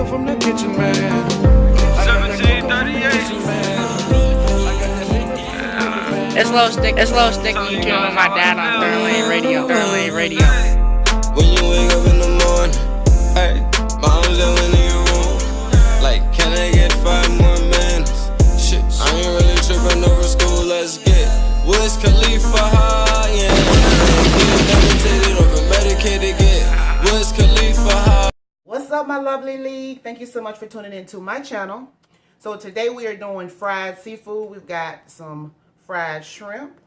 cook from the kitchen, man. 1738. It's low sticky. You tune with my dad on Thurlane Radio. When you wake up in the morning, hey, mom's yelling in your room. Like, can I get 5 more minutes? Shit, I ain't really tripping over school. Let's get Wiz Khalifa high, yeah. Get meditated over medicated, get Wiz Khalifa high. What's up, my lovely league? Thank you so much for tuning into my channel. So today we are doing fried seafood. We've got some fried shrimp.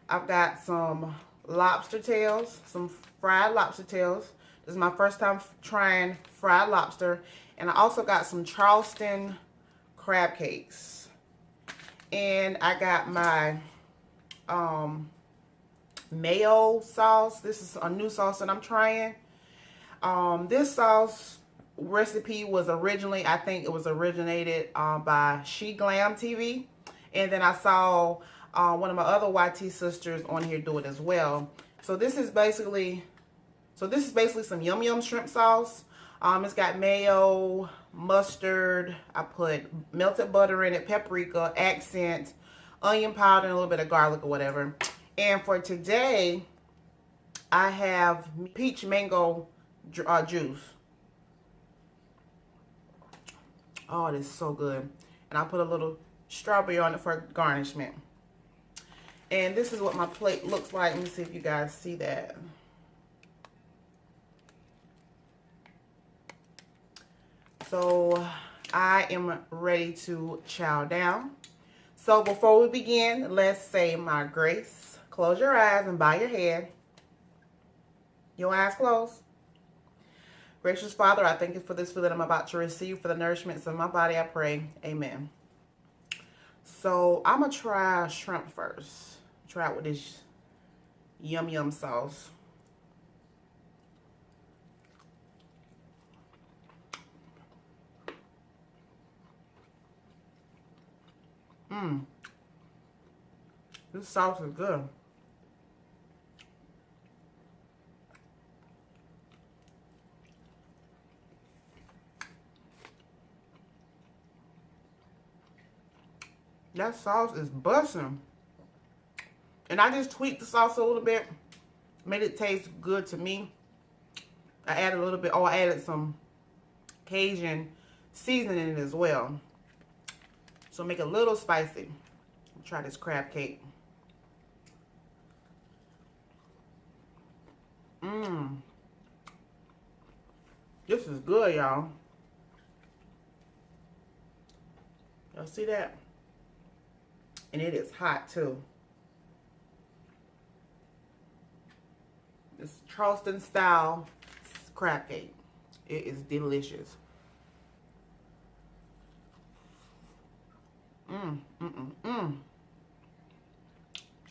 I've got some lobster tails, some fried lobster tails. This is my first time trying fried lobster. And I also got some Charleston crab cakes. And I got my mayo sauce. This is a new sauce that I'm trying. This sauce recipe was originally, I think it was originated by She Glam TV. And then I saw one of my other YT sisters on here do it as well. So this is basically some yum yum shrimp sauce. It's got mayo, mustard. I put melted butter in it, paprika, accent, onion powder, and a little bit of garlic or whatever. And for today, I have peach mango juice. Oh, it is so good. And I put a little strawberry on it for garnishment. And this is what my plate looks like. Let me see if you guys see that. So I am ready to chow down. So before we begin, let's say my grace. Close your eyes and bow your head. Your eyes closed. Gracious Father, I thank you for this food that I'm about to receive, for the nourishments of my body, I pray. Amen. So I'm going to try shrimp first. Try it with this yum yum sauce. This sauce is good. That sauce is busting. And I just tweaked the sauce a little bit. Made it taste good to me. I added a little bit, I added some Cajun seasoning as well. So make it a little spicy. Try this crab cake. This is good, y'all. Y'all see that? And it is hot too. It's Charleston style crab cake. It is delicious.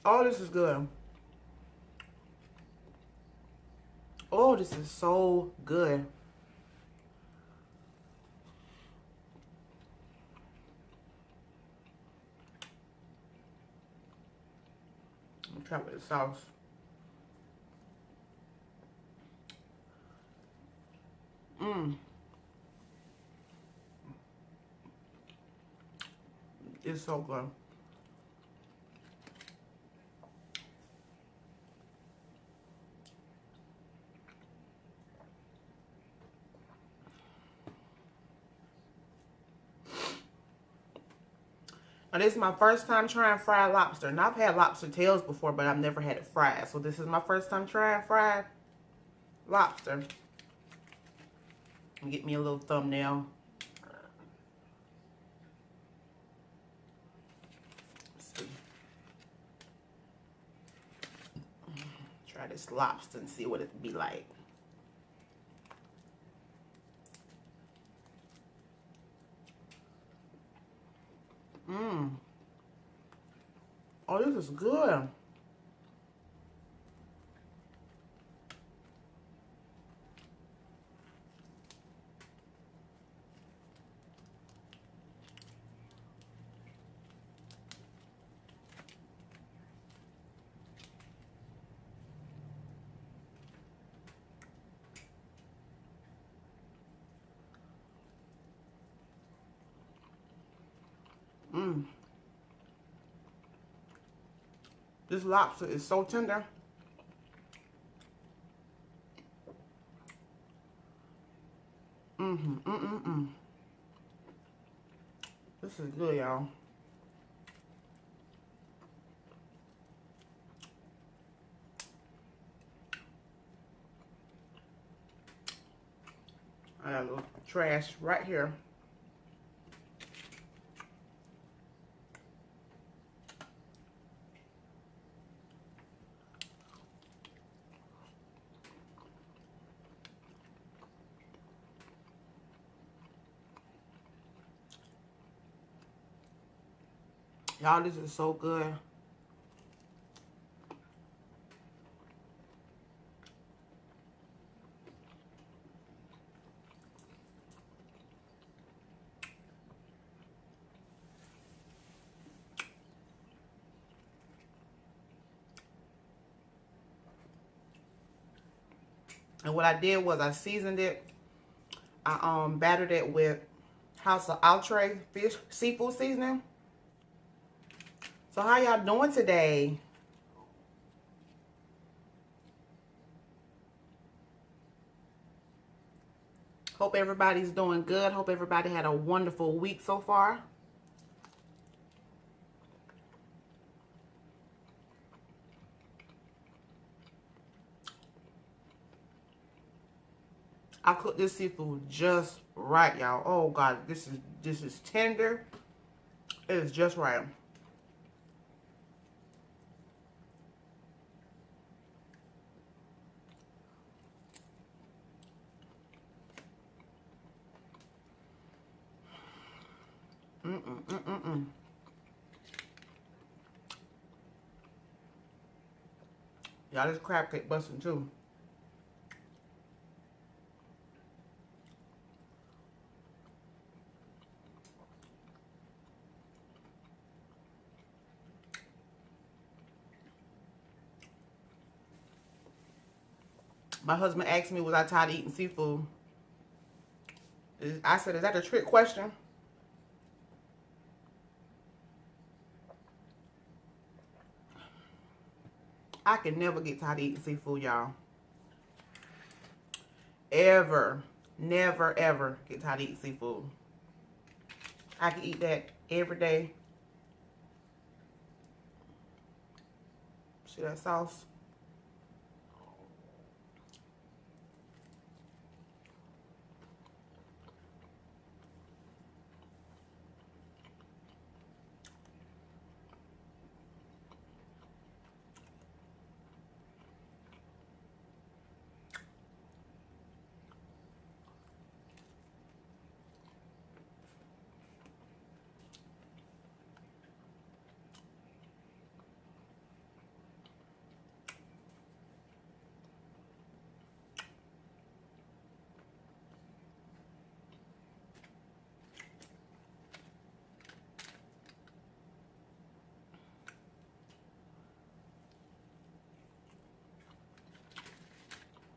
Oh, this is good. Oh, this is so good. I'm gonna try with the sauce. It's so good. Now, this is my first time trying fried lobster. Now, I've had lobster tails before, but I've never had it fried. So, this is my first time trying fried lobster. Get me a little thumbnail. Let's see. Try this lobster and see what it'd be like. Oh, this is good. This lobster is so tender. This is good, y'all. I got a little trash right here. Y'all, this is so good. And what I did was I seasoned it. I battered it with House of Outre fish seafood seasoning. So how y'all doing today? Hope everybody's doing good. Hope everybody had a wonderful week so far. I cooked this seafood just right, y'all. Oh God, this is tender. It is just right. Y'all, this crab cake busting too. My husband asked me, was I tired of eating seafood? I said, is that a trick question? I can never get tired of eating seafood, y'all. Ever. Never, ever get tired of eating seafood. I can eat that every day. See that sauce?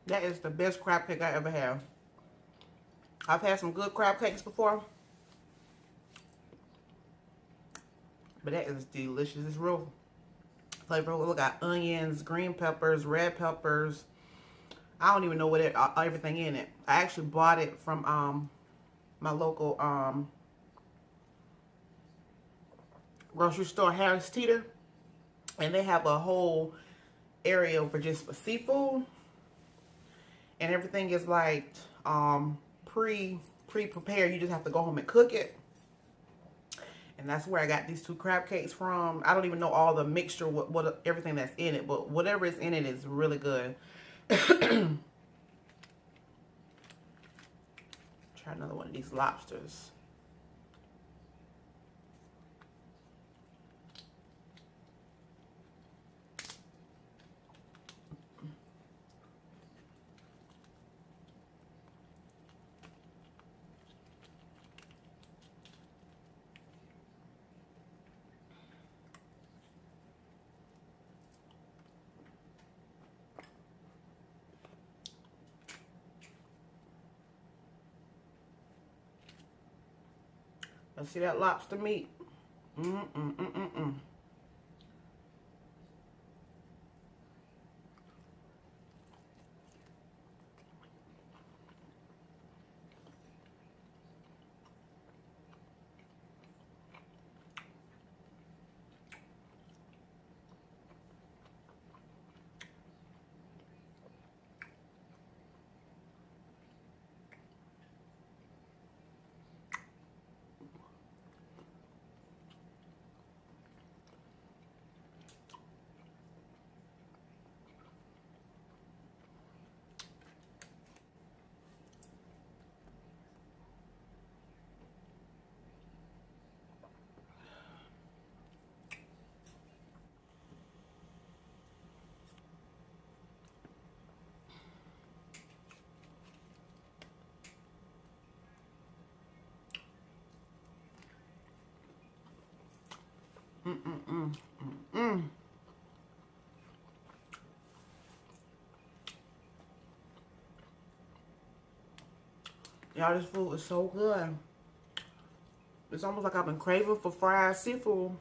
That is the best crab cake I ever had. I've had some good crab cakes before, but that is delicious. It's real flavorful. Look, got onions, green peppers, red peppers. I don't even know what everything in it. I actually bought it from my local grocery store, Harris Teeter, and they have a whole area for seafood, and everything is like pre-prepared. You just have to go home and cook it. And that's where I got these two crab cakes from. I don't even know all the mixture, what everything that's in it, but whatever is in it is really good. Try another one of these lobsters. Let's see that lobster meat. Y'all, this food is so good. It's almost like I've been craving for fried seafood.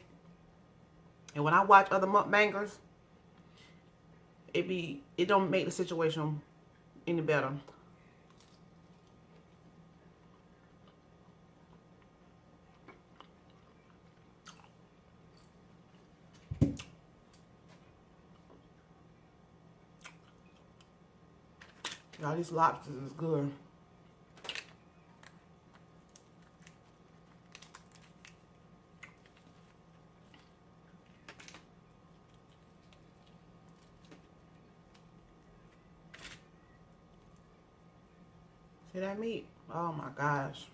And when I watch other mukbangers, it don't make the situation any better. Y'all, these lobsters is good. See that meat? Oh my gosh.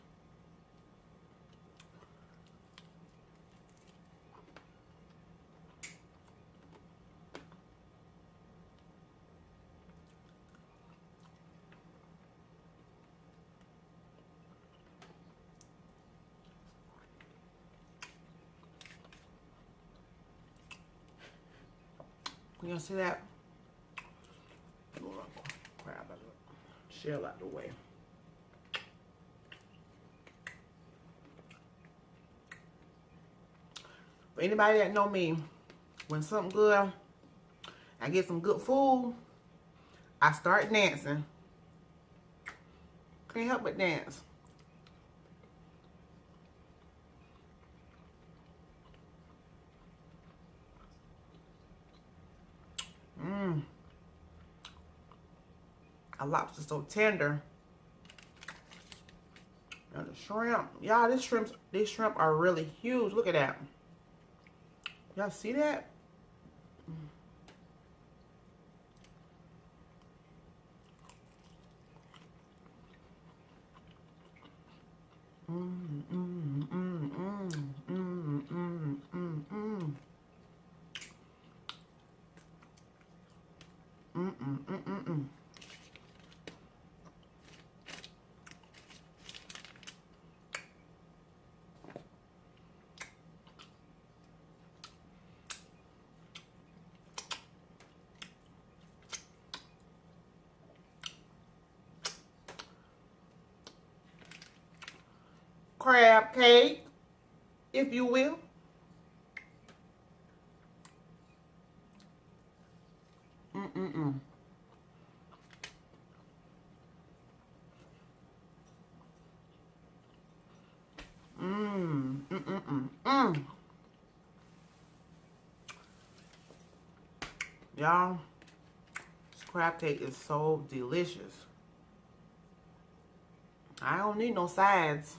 You gonna see that? Crab out the shell out the way. For anybody that know me, when something good, I get some good food, I start dancing. Can't help but dance. A lobster so tender. And the shrimp, y'all, these shrimp are really huge. Look at that. Y'all see that? Crab cake, if you will. Y'all, this crab cake is so delicious. I don't need no sides.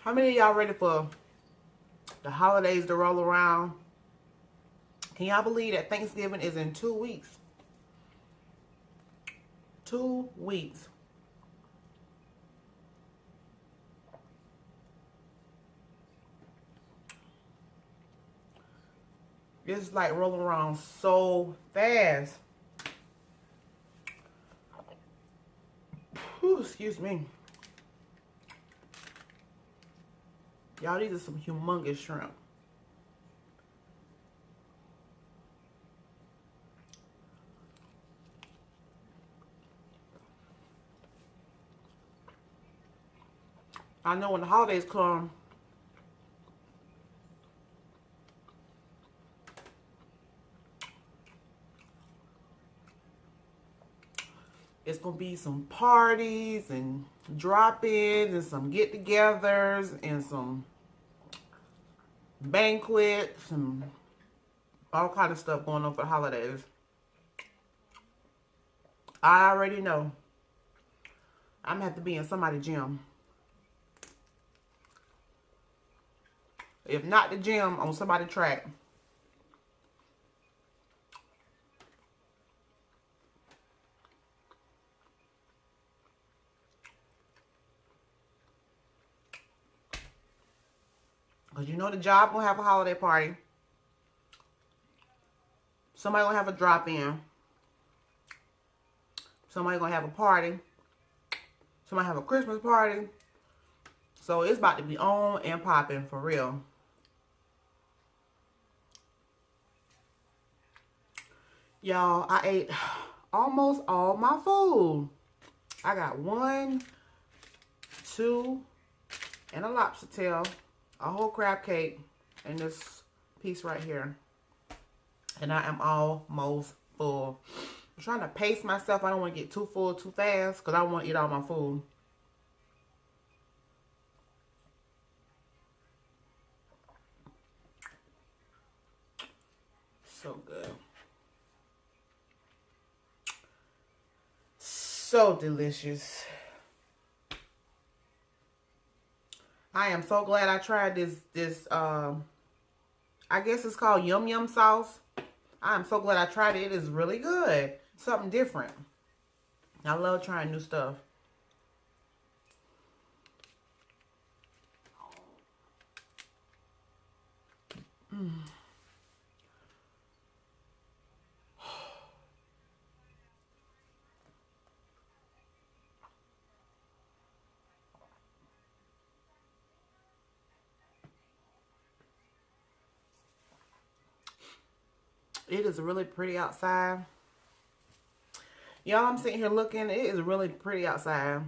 How many of y'all ready for the holidays to roll around? Can y'all believe that Thanksgiving is in 2 weeks? 2 weeks. It's like rolling around so fast. Whew, excuse me. Y'all, these are some humongous shrimp. I know when the holidays come, it's gonna be some parties and drop-ins and some get-togethers and some banquets and all kind of stuff going on for the holidays. I already know I'm gonna have to be in somebody's gym. If not the gym, on somebody's track. Because you know the job gonna have a holiday party. Somebody gonna have a drop-in. Somebody gonna have a party. Somebody have a Christmas party. So it's about to be on and popping for real. Y'all, I ate almost all my food. I got 1, 2, and a lobster tail, a whole crab cake, and this piece right here. And I am almost full. I'm trying to pace myself. I don't want to get too full too fast because I want to eat all my food. So good. So delicious. I am so glad I tried this I guess it's called yum yum sauce. I am so glad I tried it. It is really good. Something different. I love trying new stuff. It is really pretty outside. Y'all, I'm sitting here looking. It is really pretty outside.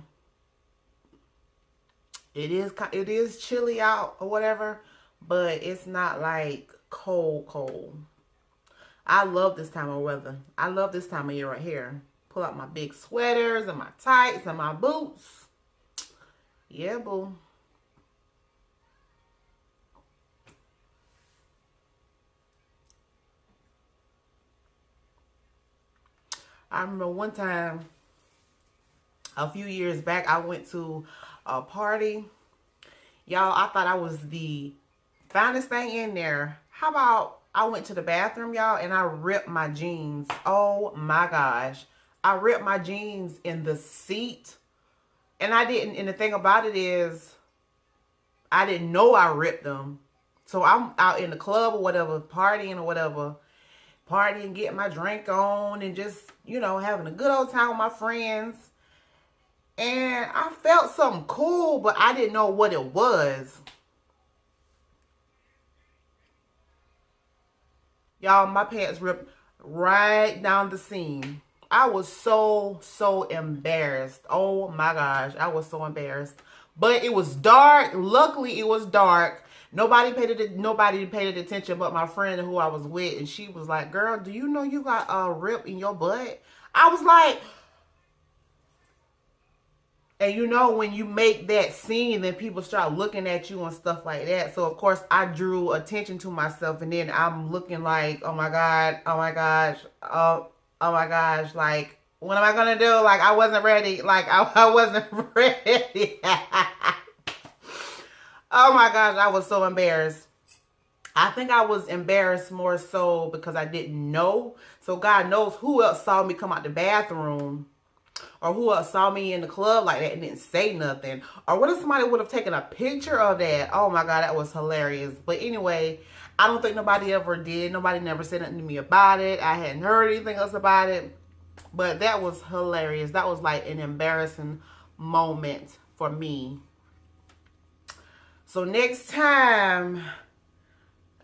It is chilly out or whatever, but it's not like cold. I love this time of weather. I love this time of year right here. Pull out my big sweaters and my tights and my boots. Yeah, boo. I remember one time, a few years back, I went to a party. Y'all, I thought I was the finest thing in there. How about I went to the bathroom, y'all, and I ripped my jeans. Oh my gosh. I ripped my jeans in the seat. And and the thing about it is, I didn't know I ripped them. So I'm out in the club or whatever, partying or whatever. Partying, getting my drink on, and just, you know, having a good old time with my friends. And I felt something cool, but I didn't know what it was. Y'all, my pants ripped right down the seam. I was so embarrassed. Oh my gosh, I was so embarrassed. But it was dark. Luckily, it was dark. Nobody paid attention but my friend who I was with, and she was like, "Girl, do you know you got a rip in your butt?" I was like, and you know when you make that scene, then people start looking at you and stuff like that. So of course I drew attention to myself, and then I'm looking like, oh my God, oh my gosh, oh my gosh, like, what am I gonna do? Like, I wasn't ready. Like, I wasn't ready. Oh my gosh, I was so embarrassed. I think I was embarrassed more so because I didn't know. So God knows who else saw me come out the bathroom, or who else saw me in the club like that and didn't say nothing. Or what if somebody would have taken a picture of that? Oh my God, that was hilarious. But anyway, I don't think nobody ever did. Nobody never said nothing to me about it. I hadn't heard anything else about it. But that was hilarious. That was like an embarrassing moment for me. So next time,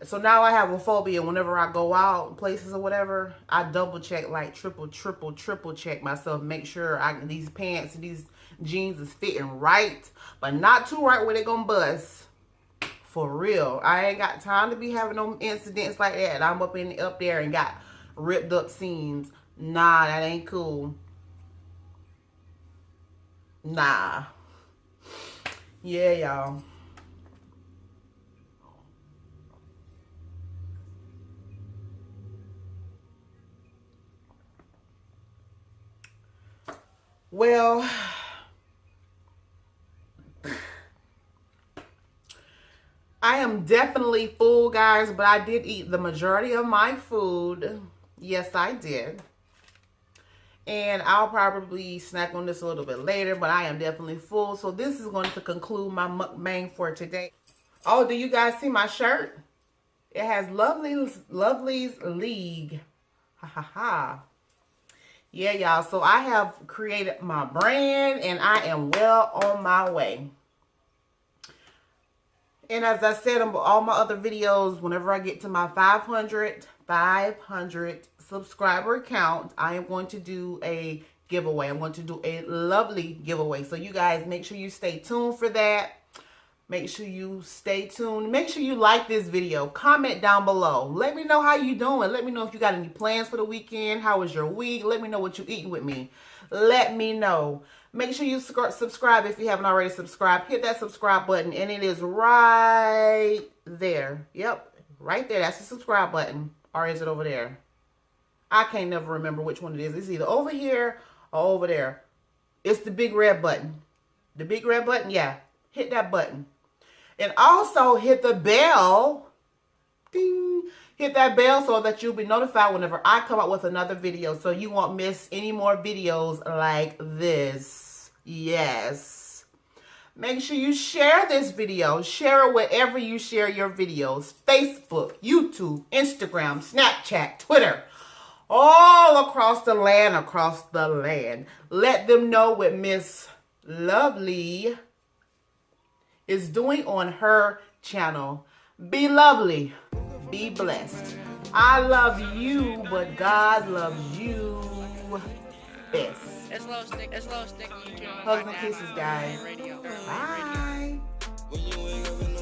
so now I have a phobia. Whenever I go out places or whatever, I double check, like triple check myself. Make sure these pants and these jeans is fitting right, but not too right where they gonna bust. For real. I ain't got time to be having no incidents like that. I'm up there and got ripped up seams. Nah, that ain't cool. Nah. Yeah, y'all. Well, I am definitely full, guys, but I did eat the majority of my food. Yes, I did. And I'll probably snack on this a little bit later, but I am definitely full. So this is going to conclude my mukbang for today. Oh, do you guys see my shirt? It has Lovely's League. Ha ha ha. Yeah, y'all. So I have created my brand and I am well on my way. And as I said in all my other videos, whenever I get to my 500 subscriber count, I am going to do a giveaway. I'm going to do a lovely giveaway. So you guys make sure you stay tuned for that. Make sure you stay tuned. Make sure you like this video. Comment down below. Let me know how you doing. Let me know if you got any plans for the weekend. How was your week? Let me know what you eating with me. Let me know. Make sure you subscribe if you haven't already subscribed. Hit that subscribe button, and it is right there. Yep, right there. That's the subscribe button. Or is it over there? I can't never remember which one it is. It's either over here or over there. It's the big red button. The big red button, yeah. Hit that button. And also hit the bell. Ding. Hit that bell so that you'll be notified whenever I come out with another video, so you won't miss any more videos like this. Yes. Make sure you share this video. Share it wherever you share your videos. Facebook, YouTube, Instagram, Snapchat, Twitter. All across the land, Let them know what Miss Lovely is doing on her channel. Be lovely. Be blessed. I love you, but God loves you best. It's low sticky. Hugs and kisses, guys. Radio. Bye. When you wake up in the